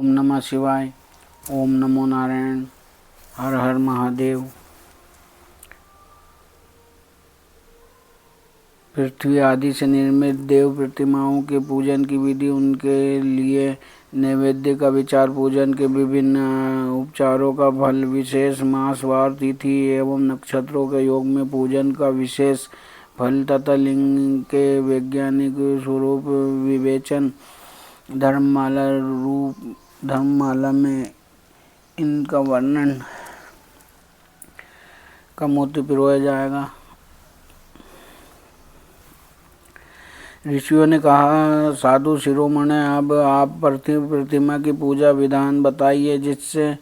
ओम नमः शिवाय। ओम नमो नारायण। हर हर महादेव। पृथ्वी आदि से निर्मित देव प्रतिमाओं के पूजन की विधि, उनके लिए नैवेद्य का विचार, पूजन के विभिन्न उपचारों का फल, विशेष मास वार तिथि एवं नक्षत्रों के योग में पूजन का विशेष फल तथा लिंग के वैज्ञानिक स्वरूप विवेचन धर्ममाला में इनका वर्णन का मूर्ति पिरोया जाएगा। ऋषियों ने कहा, साधु शिरोमणे, अब आप प्रतिमा की पूजा विधान बताइए जिससे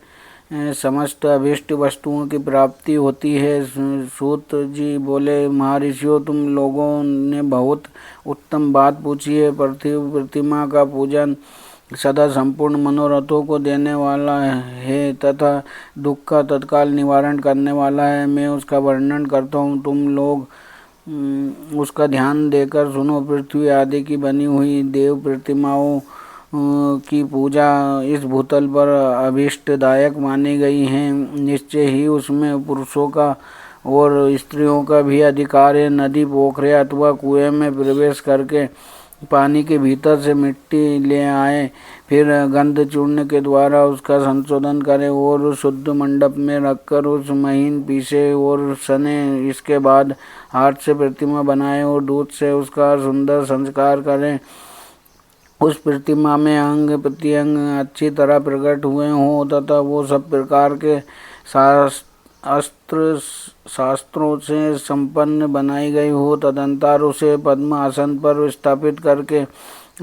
समस्त अभीष्ट वस्तुओं की प्राप्ति होती है। सूत जी बोले, महर्षियों, तुम लोगों ने बहुत उत्तम बात पूछी है। प्रतिमा का पूजन सदा संपूर्ण मनोरथों को देने वाला है तथा दुख का तत्काल निवारण करने वाला है। मैं उसका वर्णन करता हूँ, तुम लोग उसका ध्यान देकर सुनो। पृथ्वी आदि की बनी हुई देव प्रतिमाओं की पूजा इस भूतल पर अभीष्टदायक मानी गई है। निश्चय ही उसमें पुरुषों का और स्त्रियों का भी अधिकार है। नदी, पोखरे अथवा कुएं में प्रवेश करके पानी के भीतर से मिट्टी ले आए, फिर गंध चूर्ण के द्वारा उसका संशोधन करें और शुद्ध मंडप में रखकर उस महीन पीसे और सने। इसके बाद हाथ से प्रतिमा बनाएं और दूध से उसका सुंदर संस्कार करें। उस प्रतिमा में अंग प्रत्यंग अच्छी तरह प्रकट हुए हों तथा वो सब प्रकार के अस्त्र शास्त्रों से संपन्न बनाई गई हो। तदंतर उसे पद्म आसन पर स्थापित करके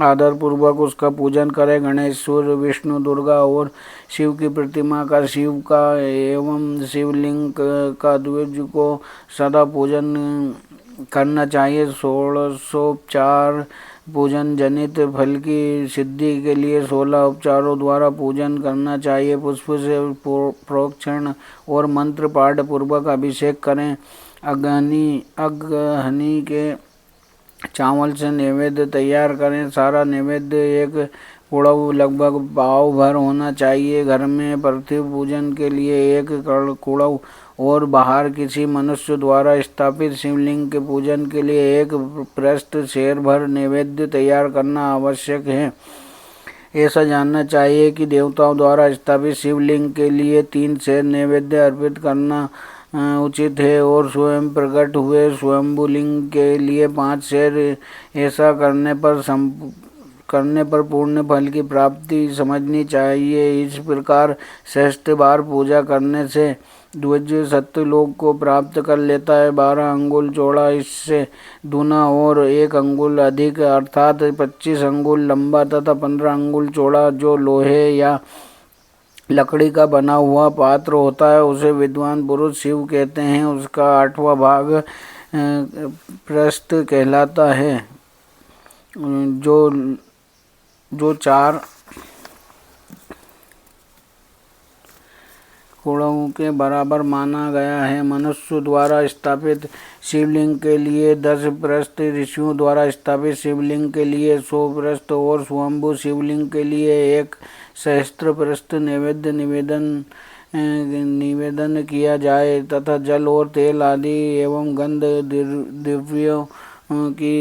आदर पूर्वक उसका पूजन करें। गणेश, सूर्य, विष्णु, दुर्गा और शिव की प्रतिमा का, शिव का एवं शिवलिंग का द्विज को सदा पूजन करना चाहिए। 16उपचार पूजन जनित फल की सिद्धि के लिए 16 उपचारों द्वारा पूजन करना चाहिए। पुष्प से प्रोक्षण और मंत्र पाठ पूर्वक अभिषेक करें। अगहनी के चावल से नैवेद्य तैयार करें। सारा नैवेद्य एक कुड़व लगभग पाव भर होना चाहिए। घर में पार्थिव पूजन के लिए एक कुड़व और बाहर किसी मनुष्य द्वारा स्थापित शिवलिंग के पूजन के लिए एक प्रस्थ शेर भर नैवेद्य तैयार करना आवश्यक है। ऐसा जानना चाहिए कि देवताओं द्वारा स्थापित शिवलिंग के लिए 3 शेर नैवेद्य अर्पित करना उचित है और स्वयं प्रकट हुए स्वयंभू लिंग के लिए 5 शेर। ऐसा करने पर पूर्ण फल की प्राप्ति समझनी चाहिए। इस प्रकार सहस्त्र बार पूजा करने से ध्वज सत्यलोक को प्राप्त कर लेता है। 12 अंगुल चौड़ा, इससे दूना और 1 अंगुल अधिक अर्थात 25 अंगुल लंबा तथा 15 अंगुल चौड़ा जो लोहे या लकड़ी का बना हुआ पात्र होता है उसे विद्वान पुरुष शिव कहते हैं। उसका 8वां भाग प्रस्थ कहलाता है, जो 4 कुड़ों के बराबर माना गया है। मनुष्य द्वारा स्थापित शिवलिंग के लिए 10 प्रस्थ, ऋषियों द्वारा स्थापित शिवलिंग के लिए 100 प्रस्थ और स्वयंभू शिवलिंग के लिए 1 सहस्त्र प्रस्थ नैवेद्य निवेदन किया जाए तथा जल और तेल आदि एवं गंध द्रव्यों की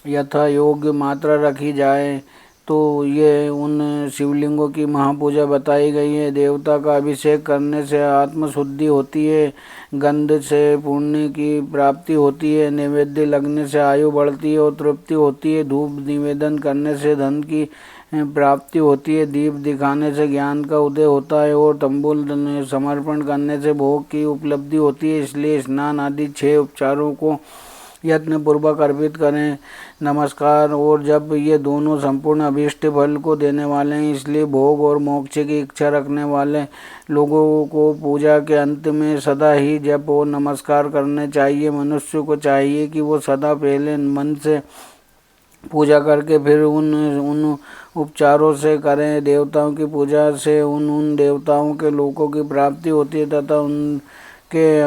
यथा योग्य मात्रा रखी जाए। तो ये उन शिवलिंगों की महापूजा बताई गई है। देवता का अभिषेक करने से आत्मशुद्धि होती है, गंध से पुण्य की प्राप्ति होती है, नैवेद्य लगने से आयु बढ़ती है और तृप्ति होती है, धूप निवेदन करने से धन की प्राप्ति होती है, दीप दिखाने से ज्ञान का उदय होता है और तंबूल समर्पण करने से भोग की उपलब्धि होती है। इसलिए स्नान आदि 6 उपचारों को यत्न पूर्वक अर्पित करें। नमस्कार। और जब ये दोनों संपूर्ण अभीष्ट फल को देने वाले हैं, इसलिए भोग और मोक्ष की इच्छा रखने वाले लोगों को पूजा के अंत में सदा ही जप और नमस्कार करने चाहिए। मनुष्य को चाहिए कि वो सदा पहले मन से पूजा करके फिर उन उपचारों से करें। देवताओं की पूजा से उन देवताओं के लोकों की प्राप्ति होती है तथा उनके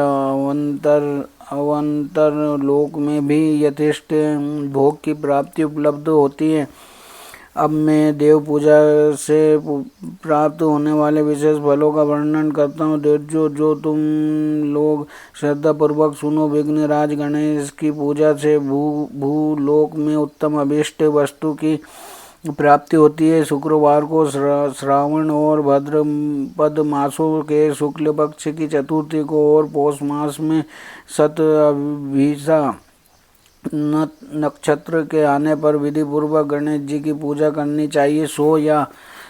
अवंतर लोक में भी यथेष्ट भोग की प्राप्ति उपलब्ध होती है। अब मैं देव पूजा से प्राप्त होने वाले विशेष फलों का वर्णन करता हूँ। जो तुम लोग श्रद्धापूर्वक सुनो। विघ्नराज गणेश की पूजा से भूलोक में उत्तम अभीष्ट वस्तु की प्राप्ति होती है। शुक्रवार को श्रावण और भाद्रपद मासों के शुक्ल पक्ष की चतुर्थी को और पौष मास में शतभिषा नक्षत्र के आने पर विधि पूर्वक गणेश जी की पूजा करनी चाहिए। 100 या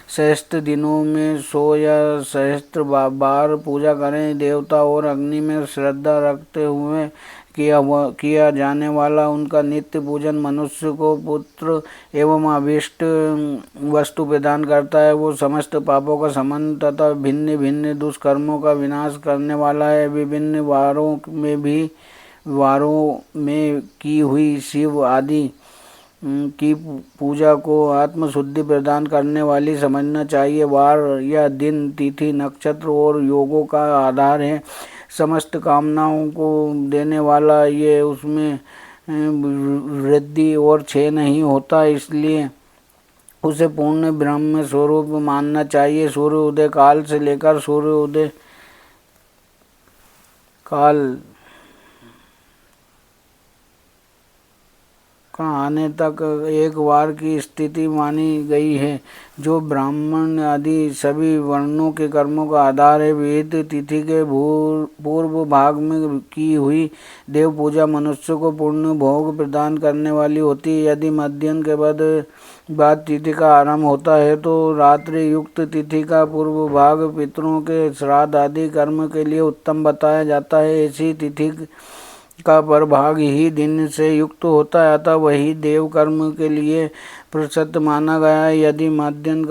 सहस्त्र दिनों में 100 या सहस्त्र बार पूजा करें। देवता और अग्नि में श्रद्धा रखते हुए किया जाने वाला उनका नित्य पूजन मनुष्य को पुत्र एवं अभीष्ट वस्तु प्रदान करता है। वो समस्त पापों का शमन तथा भिन्न भिन्न दुष्कर्मों का विनाश करने वाला है। विभिन्न वारों में की हुई शिव आदि की पूजा को आत्मशुद्धि प्रदान करने वाली समझना चाहिए। वार या दिन, तिथि, नक्षत्र और योगों का आधार है। समस्त कामनाओं को देने वाला ये उसमें वृद्धि और क्षय नहीं होता, इसलिए उसे पूर्ण ब्रह्म स्वरूप मानना चाहिए। सूर्योदय काल से लेकर सूर्योदय काल का आने तक एक वार की स्थिति मानी गई है, जो ब्राह्मण आदि सभी वर्णों के कर्मों का आधार है। विहित तिथि के पूर्व भाग में की हुई देव पूजा मनुष्य को पूर्ण भोग प्रदान करने वाली होती है। यदि मध्याह्न के बाद तिथि का आरंभ होता है तो रात्रि युक्त तिथि का पूर्व भाग पितरों के श्राद्ध आदि कर्म के लिए उत्तम बताया जाता है। ऐसी तिथि का प्रभाग ही दिन से युक्त होता है, अतः वही देव कर्म के लिए प्रशस्त माना गया है। यदि मध्याह्न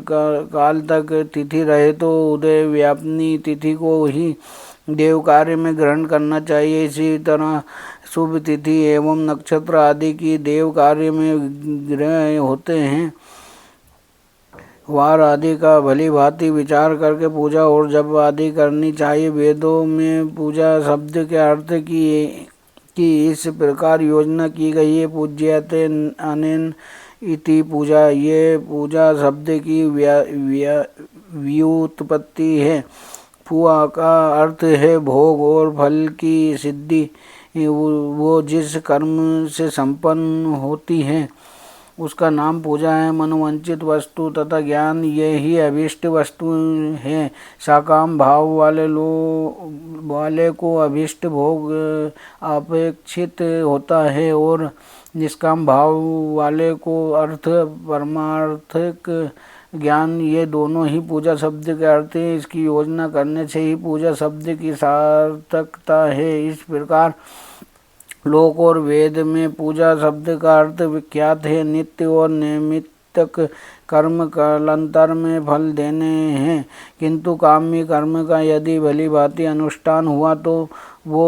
काल तक तिथि रहे तो उदय व्यापिनी तिथि को ही देव कार्य में ग्रहण करना चाहिए। इसी तरह शुभ तिथि एवं नक्षत्र आदि की देव कार्य में ग्रह होते हैं। वार आदि का भली भांति विचार करके पूजा और जप आदि करनी चाहिए। वेदों में पूजा शब्द के अर्थ की इस प्रकार योजना की गई है। पूज्यते अनेन इति पूजा, ये पूजा शब्द की व्युत्पत्ति है। पुआ का अर्थ है भोग और फल की सिद्धि। वो जिस कर्म से संपन्न होती है उसका नाम पूजा है। मनोवांछित वस्तु तथा ज्ञान ये ही अभीष्ट वस्तु हैं। साकाम भाव वाले को अभीष्ट भोग अपेक्षित होता है और निष्काम भाव वाले को अर्थ परमार्थिक ज्ञान, ये दोनों ही पूजा शब्द के अर्थ है। इसकी योजना करने से ही पूजा शब्द की सार्थकता है। इस प्रकार लोक और वेद में पूजा शब्द का अर्थ विख्यात है। नित्य और नैमित्तिक कर्म कालांतर में फल देने हैं, किंतु काम्य कर्म का यदि भली भांति अनुष्ठान हुआ तो वो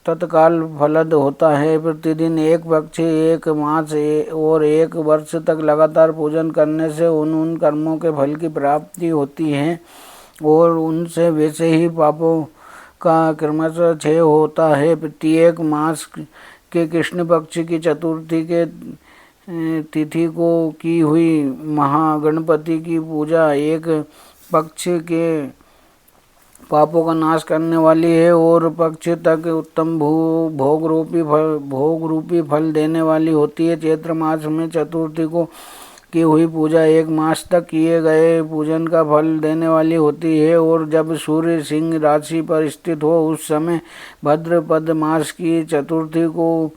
तत्काल फलद होता है। प्रतिदिन एक पक्ष, एक मास और एक वर्ष तक लगातार पूजन करने से उन कर्मों के फल की प्राप्ति होती है और उनसे वैसे ही पापों का क्रमशः क्षय होता है। प्रत्येक मास के कृष्ण पक्ष की चतुर्थी के तिथि को की हुई महागणपति की पूजा एक पक्ष के पापों का नाश करने वाली है और पक्ष तक उत्तम भोग रूपी फल देने वाली होती है। चैत्र मास में चतुर्थी को की हुई पूजा एक मास तक किए गए पूजन का फल देने वाली होती है और जब सूर्य सिंह राशि पर स्थित हो उस समय भाद्रपद मास की चतुर्थी को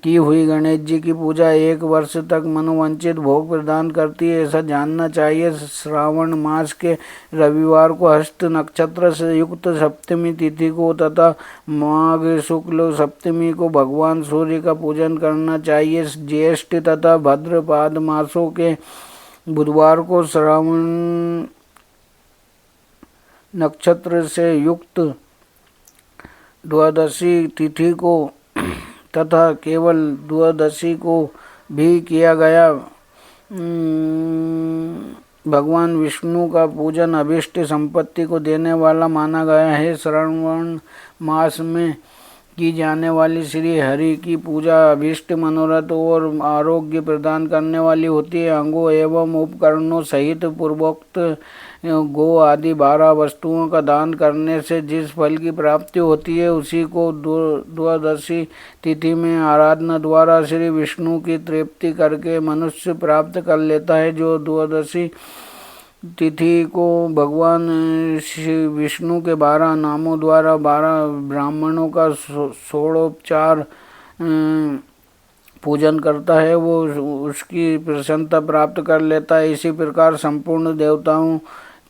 की हुई गणेश जी की पूजा एक वर्ष तक मनोवांछित भोग प्रदान करती है, ऐसा जानना चाहिए। श्रावण मास के रविवार को हस्त नक्षत्र से युक्त सप्तमी तिथि को तथा माघ शुक्ल सप्तमी को भगवान सूर्य का पूजन करना चाहिए। ज्येष्ठ तथा भाद्रपद मासों के बुधवार को श्रावण नक्षत्र से युक्त द्वादशी तिथि को तथा केवल द्वादशी को भी किया गया भगवान विष्णु का पूजन अभीष्ट संपत्ति को देने वाला माना गया है। श्रावण मास में की जाने वाली श्री हरि की पूजा अभीष्ट मनोरथ और आरोग्य प्रदान करने वाली होती है। अंगों एवं उपकरणों सहित पूर्वोक्त गो आदि 12 वस्तुओं का दान करने से जिस फल की प्राप्ति होती है उसी को द्वादशी तिथि में आराधना द्वारा श्री विष्णु की तृप्ति करके मनुष्य प्राप्त कर लेता है। जो द्वादशी तिथि को भगवान श्री विष्णु के 12 नामों द्वारा 12 ब्राह्मणों का षोडोपचार पूजन करता है वो उसकी प्रसन्नता प्राप्त कर लेता है। इसी प्रकार संपूर्ण देवताओं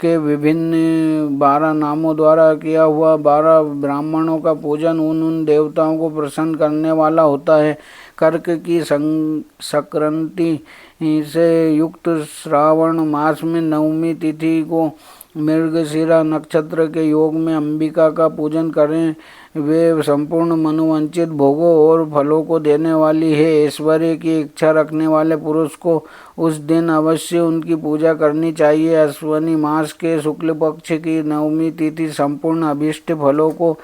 के विभिन्न 12 नामों द्वारा किया हुआ 12 ब्राह्मणों का पूजन उन देवताओं को प्रसन्न करने वाला होता है। कर्क की संक्रांति से युक्त श्रावण मास में नवमी तिथि को मृगशिरा नक्षत्र के योग में अंबिका का पूजन करें। वे संपूर्ण मनोवांछित भोगों और फलों को देने वाली है। ऐश्वर्य की इच्छा रखने वाले पुरुष को उस दिन अवश्य उनकी पूजा करनी चाहिए। अश्विनी मास के शुक्ल पक्ष की नवमी तिथि संपूर्ण अभीष्ट फलों को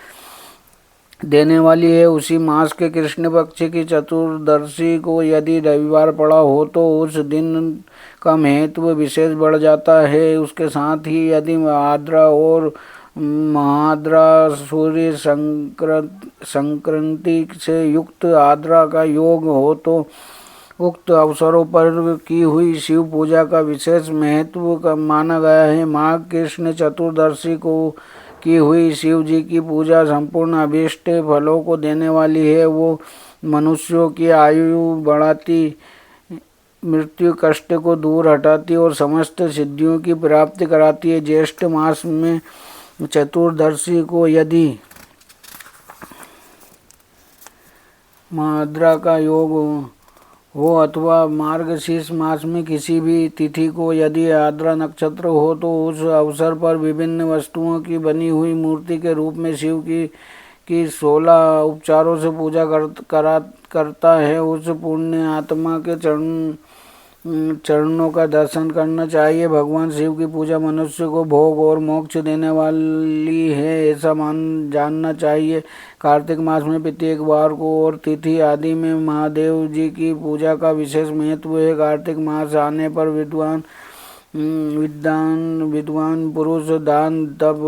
देने वाली है। उसी मास के कृष्ण पक्ष की चतुर्दशी को यदि रविवार पड़ा हो तो उस दिन का महत्व विशेष बढ़ जाता है। उसके साथ ही यदि आर्द्रा और महाद्रा सूर्य संक्रांति से युक्त आर्द्रा का योग हो तो उक्त अवसरों पर की हुई शिव पूजा का विशेष महत्व माना गया है। माघ कृष्ण चतुर्दशी को की हुई शिव जी की पूजा संपूर्ण अभीष्ट फलों को देने वाली है। वो मनुष्यों की आयु बढ़ाती, मृत्यु कष्ट को दूर हटाती और समस्त सिद्धियों की प्राप्ति कराती है। ज्येष्ठ मास में चतुर्दशी को यदि महाद्रा का योग हो अथवा मार्गशीर्ष मास में किसी भी तिथि को यदि आर्द्रा नक्षत्र हो तो उस अवसर पर विभिन्न वस्तुओं की बनी हुई मूर्ति के रूप में शिव की 16 उपचारों से पूजा करता है। उस पुण्य आत्मा के चरणों का दर्शन करना चाहिए। भगवान शिव की पूजा मनुष्य को भोग और मोक्ष देने वाली है ऐसा जानना चाहिए। कार्तिक मास में प्रत्येक वार को और तिथि आदि में महादेव जी की पूजा का विशेष महत्व है। कार्तिक मास आने पर विद्वान पुरुष दान तप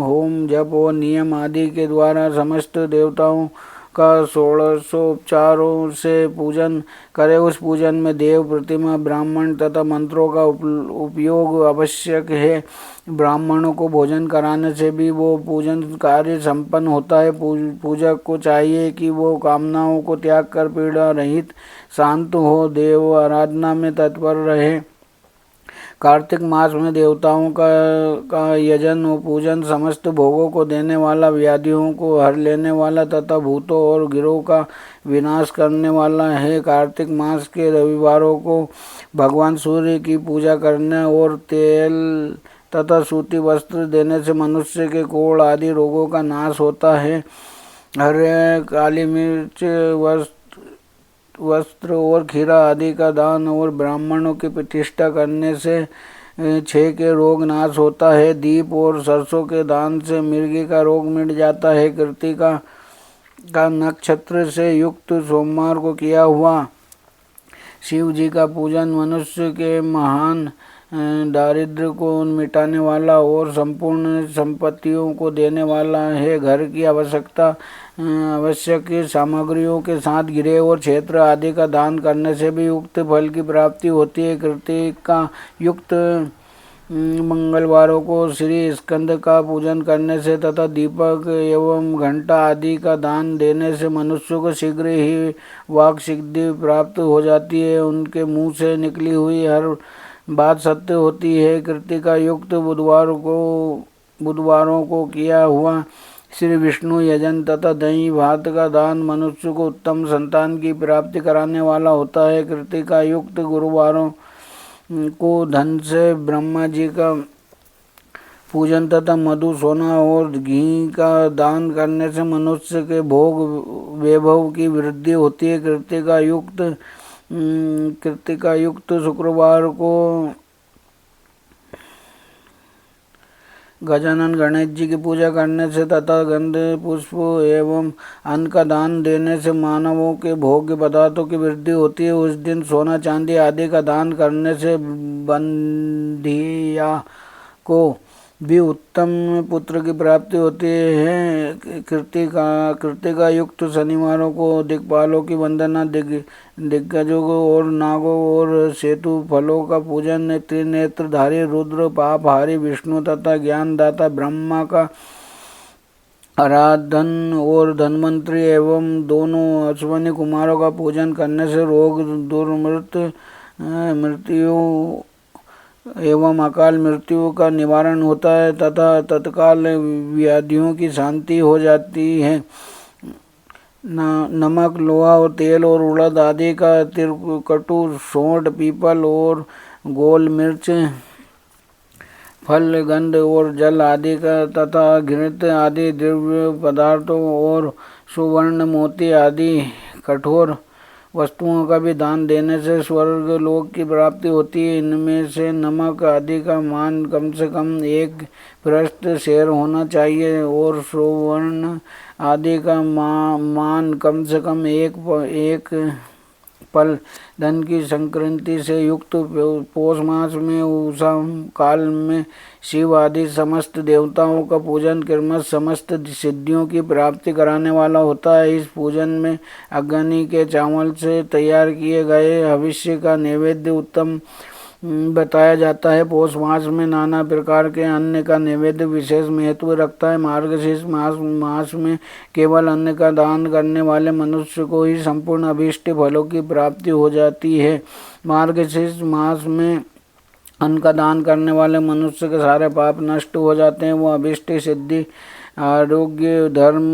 होम जप और नियम आदि के द्वारा समस्त देवताओं का 16उपचारों से पूजन करे। उस पूजन में देव प्रतिमा ब्राह्मण तथा मंत्रों का उपयोग आवश्यक है। ब्राह्मणों को भोजन कराने से भी वो पूजन कार्य संपन्न होता है। पूजक को चाहिए कि वो कामनाओं को त्याग कर पीड़ा रहित शांत हो देव आराधना में तत्पर रहे। कार्तिक मास में देवताओं का यजन और पूजन समस्त भोगों को देने वाला, व्याधियों को हर लेने वाला तथा भूतों और गिरोह का विनाश करने वाला है। कार्तिक मास के रविवारों को भगवान सूर्य की पूजा करने और तेल तथा सूती वस्त्र देने से मनुष्य के कोढ़ आदि रोगों का नाश होता है। हरे काली मिर्च वस्त्र और खीरा आदि का दान और ब्राह्मणों की प्रतिष्ठा करने से 6 के रोग नाश होता है। दीप और सरसों के दान से मिर्गी का रोग मिट जाता है। कृतिका का नक्षत्र से युक्त सोमवार को किया हुआ शिव जी का पूजन मनुष्य के महान दारिद्र्य को मिटाने वाला और संपूर्ण संपत्तियों को देने वाला है। घर की आवश्यक सामग्रियों के साथ गृह और क्षेत्र आदि का दान करने से भी उक्त फल की प्राप्ति होती है। कृतिक का युक्त मंगलवारों को श्री स्कंद का पूजन करने से तथा दीपक एवं घंटा आदि का दान देने से मनुष्य को शीघ्र ही वाक सिद्धि प्राप्त हो जाती है। उनके मुंह से निकली हुई हर बात सत्य होती है। कृतिका युक्त बुधवारों को किया हुआ श्री विष्णु यजन तथा दही भात का दान मनुष्य को उत्तम संतान की प्राप्ति कराने वाला होता है। कृतिका युक्त गुरुवारों को धन से ब्रह्मा जी का पूजन तथा मधु सोना और घी का दान करने से मनुष्य के भोग वैभव की वृद्धि होती है। कृतिका युक्त शुक्रवार को गजानन गणेश जी की पूजा करने से तथा गंध पुष्प एवं अन्न का दान देने से मानवों के भोग्य पदार्थों की वृद्धि होती है। उस दिन सोना चांदी आदि का दान करने से बंधिया को भी उत्तम पुत्र की प्राप्ति होती है। कृतिका युक्त शनिवारों को दिक्पालों की वंदना, दिग्गजों को और नागों और सेतु फलों का पूजन, त्रिनेत्रधारी रुद्र, पापहारी विष्णु तथा ज्ञानदाता ब्रह्मा का आराधन और धन्वंतरी एवं दोनों अश्वनी कुमारों का पूजन करने से रोग मृत्यु एवं अकाल मृत्यु का निवारण होता है तथा तत्काल व्याधियों की शांति हो जाती है। नमक, लोहा और तेल और उड़द आदि का तिरकटु, सोंठ, पीपल और गोल मिर्च, फल, गंध और जल आदि का तथा घृत आदि द्रव्य पदार्थों और सुवर्ण, मोती आदि कठोर वस्तुओं का भी दान देने से स्वर्ग लोक की प्राप्ति होती है। इनमें से नमक आदि का मान कम से कम 1 पृष्ठ शेर होना चाहिए और सुवर्ण आदि का मान कम से कम एक पल। धन की संक्रांति से युक्त पौष मास में उषा काल में शिव आदि समस्त देवताओं का पूजन क्रमश समस्त सिद्धियों की प्राप्ति कराने वाला होता है। इस पूजन में अग्नि के चावल से तैयार किए गए हविष्य का नैवेद्य उत्तम बताया जाता है। पौष मास में नाना प्रकार के अन्न का नैवेद्य विशेष महत्व रखता है। मार्गशीर्ष मास में केवल अन्न का दान करने वाले मनुष्य को ही संपूर्ण अभीष्ट फलों की प्राप्ति हो जाती है। मार्गशीर्ष मास में अन्न का दान करने वाले मनुष्य के सारे पाप नष्ट हो जाते हैं। वो अभीष्ट सिद्धि, आरोग्य, धर्म,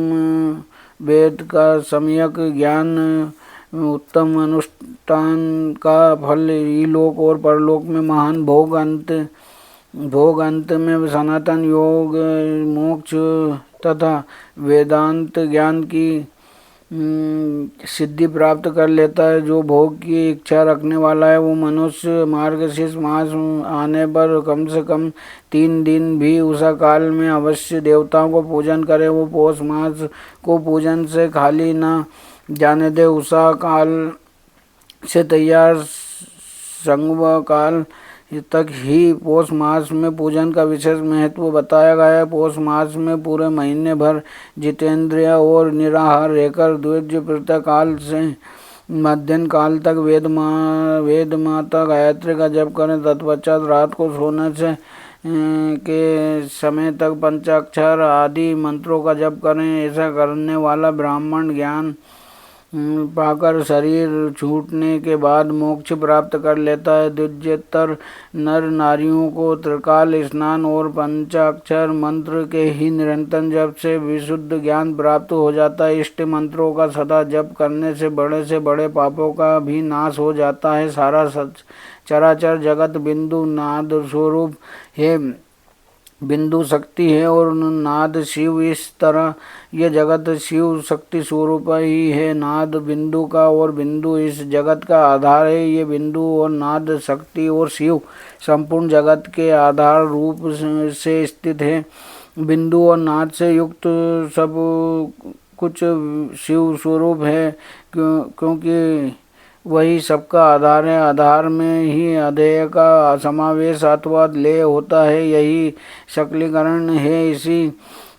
वेद का सम्यक ज्ञान, उत्तम अनुष्ठान का फल, इलोक और परलोक में महान भोग, अंत में सनातन योग, मोक्ष तथा वेदांत ज्ञान की सिद्धि प्राप्त कर लेता है। जो भोग की इच्छा रखने वाला है वो मनुष्य मार्गशीर्ष मास आने पर कम से कम 3 दिन भी उषा काल में अवश्य देवताओं को पूजन करे। वो पौष मास को पूजन से खाली न जाने दे। उषा काल से तैयार संगम काल तक ही पौष मास में पूजन का विशेष महत्व बताया गया है। पौष मास में पूरे महीने भर जितेंद्रिय और निराहार रहकर द्विज प्रतः काल से मध्याह्न काल तक वेद माता गायत्री का जप करें। तत्पश्चात रात को सोने से के समय तक पंचाक्षर आदि मंत्रों का जप करें। ऐसा करने वाला ब्राह्मण ज्ञान पाकर शरीर छूटने के बाद मोक्ष प्राप्त कर लेता है। द्विजेतर नर नारियों को त्रिकाल स्नान और पंचाक्षर मंत्र के ही निरंतर जप से विशुद्ध ज्ञान प्राप्त हो जाता है। इष्ट मंत्रों का सदा जप करने से बड़े पापों का भी नाश हो जाता है। सारा चराचर जगत बिंदु नाद स्वरूप है, बिंदु शक्ति है और नाद शिव। इस तरह यह जगत शिव शक्ति स्वरूप ही है। नाद बिंदु का और बिंदु इस जगत का आधार है। ये बिंदु और नाद शक्ति और शिव संपूर्ण जगत के आधार रूप से स्थित है। बिंदु और नाद से युक्त सब कुछ शिव स्वरूप है, क्योंकि वही सबका आधार है। आधार में ही अध्यय का समावेश अथवा लय होता है, यही सकलीकरण है। इसी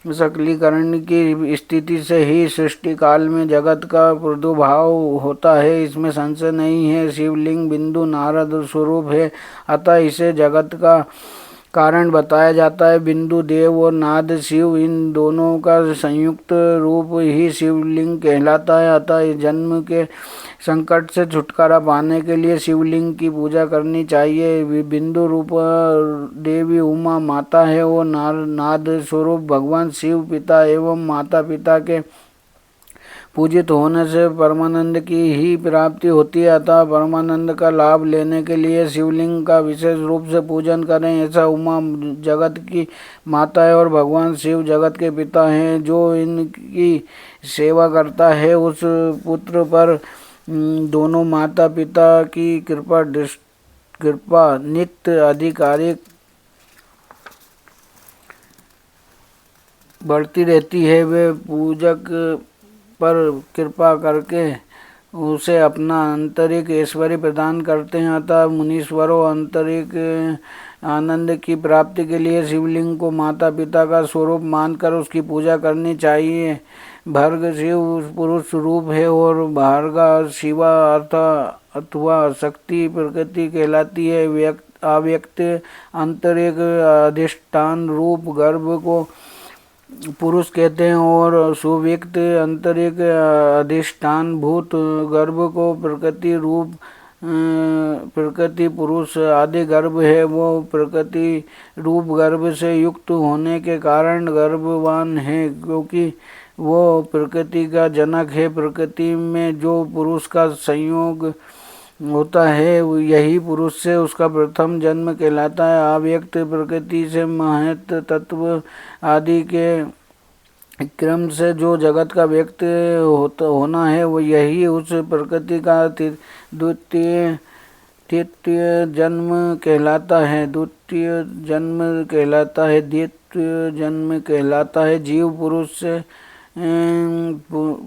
सकलीकरण की स्थिति से ही सृष्टि काल में जगत का प्रादुर्भाव होता है, इसमें संशय नहीं है। शिवलिंग बिंदु नारद स्वरूप है, अतः इसे जगत का कारण बताया जाता है। बिंदु देव और नाद शिव, इन दोनों का संयुक्त रूप ही शिवलिंग कहलाता है। अतः जन्म के संकट से छुटकारा पाने के लिए शिवलिंग की पूजा करनी चाहिए। बिंदु रूप देवी उमा माता है और नाद स्वरूप भगवान शिव पिता एवं माता पिता के पूजित होने से परमानंद की ही प्राप्ति होती है। अतः परमानंद का लाभ लेने के लिए शिवलिंग का विशेष रूप से पूजन करें। ऐसा उमा जगत की माता है और भगवान शिव जगत के पिता हैं। जो इनकी सेवा करता है उस पुत्र पर दोनों माता पिता की कृपा नित्य अधिकारिक बढ़ती रहती है। वे पूजक पर कृपा करके उसे अपना आंतरिक ऐश्वर्य प्रदान करते हैं। अतः मुनीश्वरों, आंतरिक आनंद की प्राप्ति के लिए शिवलिंग को माता पिता का स्वरूप मानकर उसकी पूजा करनी चाहिए। भर्ग शिव पुरुष रूप है और भार्गा शिवा अर्थ अथवा शक्ति प्रकृति कहलाती है। अव्यक्त आंतरिक अधिष्ठान रूप गर्भ को पुरुष कहते हैं और सुव्यक्त आंतरिक अधिष्ठान भूत गर्भ को प्रकृति रूप प्रकृति पुरुष आदि गर्भ है। वो प्रकृति रूप गर्भ से युक्त होने के कारण गर्भवान है, क्योंकि वो प्रकृति का जनक है। प्रकृति में जो पुरुष का संयोग होता है यही पुरुष से उसका प्रथम जन्म कहलाता है। अव्यक्त प्रकृति से महत तत्व आदि के क्रम से जो जगत का व्यक्त होना है वो यही उस प्रकृति का द्वितीय तृतीय जन्म कहलाता है। द्वितीय जन्म कहलाता है द्वितीय जन्म कहलाता है। जीव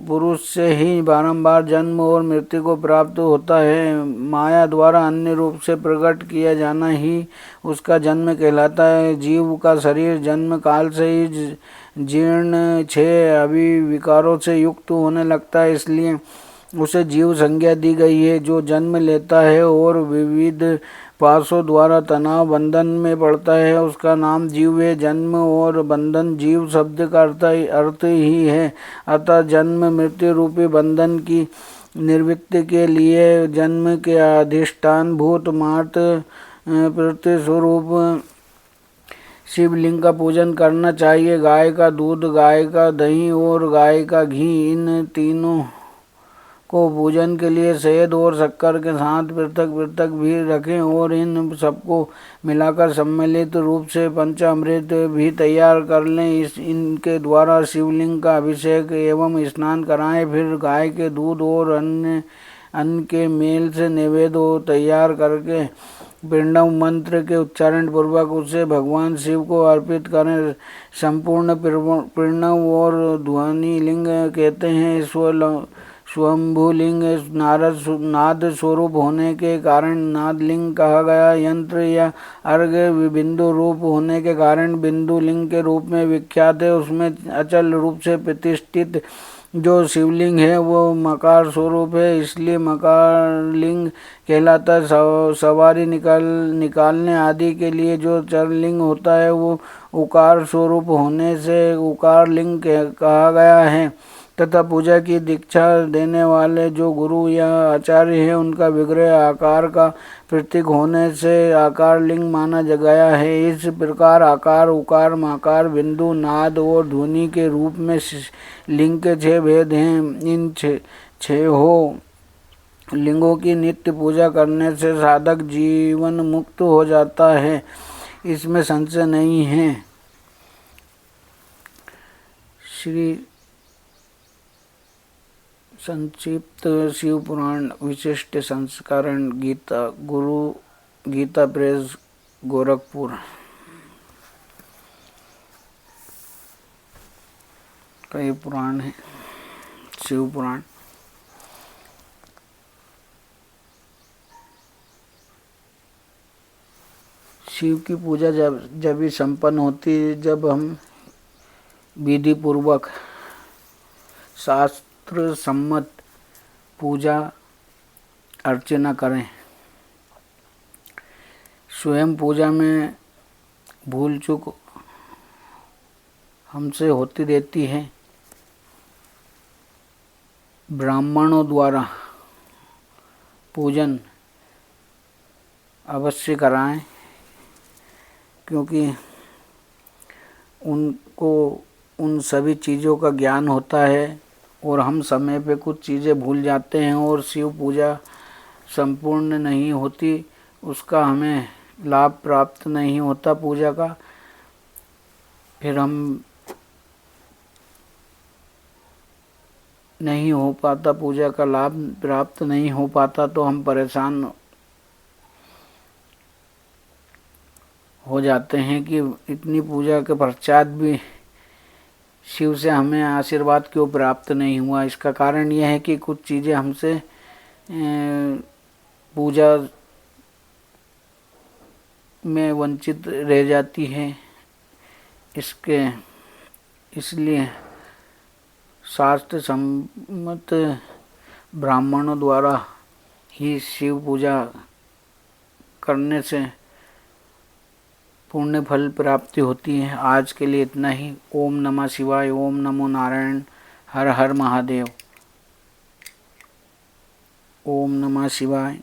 पुरुष से ही बारंबार जन्म और मृत्यु को प्राप्त होता है। माया द्वारा अन्य रूप से प्रकट किया जाना ही उसका जन्म कहलाता है। जीव का शरीर जन्म काल से ही जीर्ण छह अभिविकारों से युक्त होने लगता है, इसलिए उसे जीव संज्ञा दी गई है। जो जन्म लेता है और विविध पाशों द्वारा तनाव बंधन में पड़ता है उसका नाम जीव है। जन्म और बंधन जीव शब्द का अर्थ ही है। अतः जन्म मृत्यु रूपी बंधन की निवृत्ति के लिए जन्म के अधिष्ठान भूत मात प्रत्यय स्वरूप शिवलिंग का पूजन करना चाहिए। गाय का दूध, गाय का दही और गाय का घी, इन तीनों को पूजन के लिए शहद और शक्कर के साथ पृथक पृथक भी रखें और इन सबको मिलाकर सम्मिलित रूप से पंचामृत भी तैयार कर लें। इनके द्वारा शिवलिंग का अभिषेक एवं स्नान कराएं। फिर गाय के दूध और अन्न के मेल से नैवेद्य तैयार करके पिंडव मंत्र के उच्चारण पूर्वक उसे भगवान शिव को अर्पित करें। संपूर्ण पिंडव और ध्वनि लिंग कहते हैं। स्वयंभूलिंग नाद स्वरूप होने के कारण नादलिंग कहा गया। यंत्र या अर्घ बिंदु रूप होने के कारण बिंदु लिंग के रूप में विख्यात है। उसमें अचल रूप से प्रतिष्ठित जो शिवलिंग है वो मकार स्वरूप है, इसलिए मकार लिंग कहलाता है। सवारी निकालने आदि के लिए जो चरलिंग होता है वो उकार स्वरूप होने से उकार लिंग कहा गया है। तथा पूजा की दीक्षा देने वाले जो गुरु या आचार्य हैं उनका विग्रह आकार का प्रतीक होने से आकार लिंग माना गया है। इस प्रकार आकार, उकार, मकार, बिंदु, नाद और ध्वनि के रूप में लिंग के 6 भेद हैं। इन छहों लिंगों की नित्य पूजा करने से साधक जीवन मुक्त हो जाता है, इसमें संशय नहीं है। श्री संक्षिप्त शिव पुराण विशिष्ट संस्करण गीता प्रेस गोरखपुर का ये पुराण है, शिव पुराण। शिव की पूजा जब ही संपन्न होती है जब हम विधि पूर्वक शास्त्र सम्मत पूजा अर्चना करें। स्वयं पूजा में भूल चूक हमसे होती रहती है। ब्राह्मणों द्वारा पूजन अवश्य कराएं, क्योंकि उनको उन सभी चीज़ों का ज्ञान होता है और हम समय पे कुछ चीज़ें भूल जाते हैं और शिव पूजा संपूर्ण नहीं होती, उसका हमें लाभ प्राप्त नहीं होता पूजा का। फिर हम नहीं हो पाता, पूजा का लाभ प्राप्त नहीं हो पाता, तो हम परेशान हो जाते हैं कि इतनी पूजा के पश्चात भी शिव से हमें आशीर्वाद क्यों प्राप्त नहीं हुआ? इसका कारण यह है कि कुछ चीज़ें हमसे पूजा में वंचित रह जाती है। इसलिए शास्त्र सम्मत ब्राह्मणों द्वारा ही शिव पूजा करने से पुण्य फल प्राप्ति होती है। आज के लिए इतना ही। ओम नमः शिवाय। ओम नमो नारायण। हर हर महादेव। ओम नमः शिवाय।